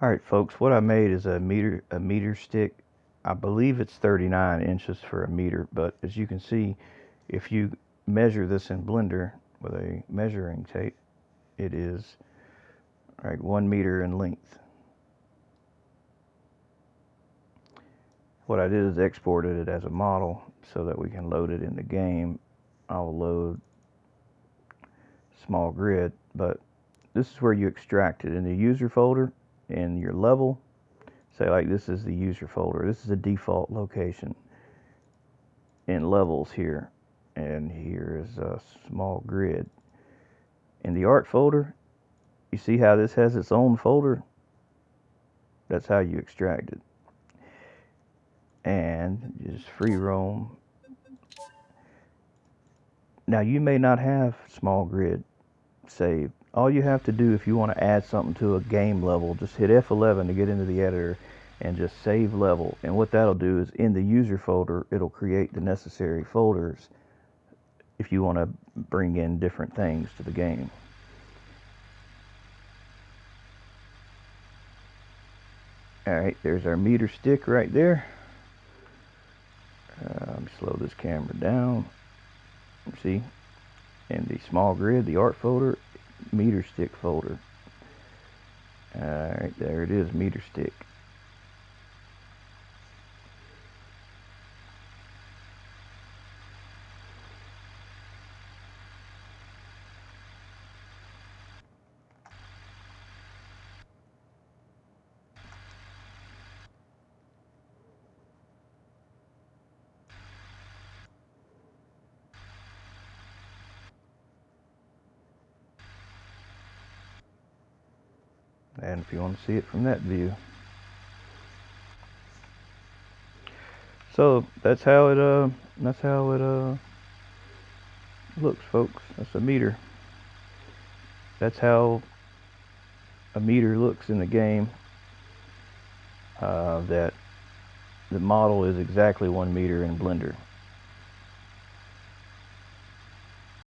Alright folks, what I made is a meter stick. I believe it's 39 inches for a meter, but as you can see, if you measure this in Blender with a measuring tape, it is like 1 meter in length. What I did is exported it as a model so that we can load it in the game. I'll load small grid, but this is where you extract it in the user folder in your level. Say like this is the user folder. This is a default location in levels here, and here is a small grid. In the art folder, you see how this has its own folder? That's how you extract it. And just free roam. Now you may not have small grid saved. All you have to do if you want to add something to a game level, just hit F11 to get into the editor and just save level. And what that'll do is in the user folder, it'll create the necessary folders if you want to bring in different things to the game. Alright, there's our meter stick right there. Let me slow this camera down. See? In the small grid, the art folder, meter stick folder. Alright, there it is, meter stick. And if you want to see it from that view. So that's how it looks, folks. That's a meter. That's how a meter looks in the game. That the model is exactly 1 meter in Blender.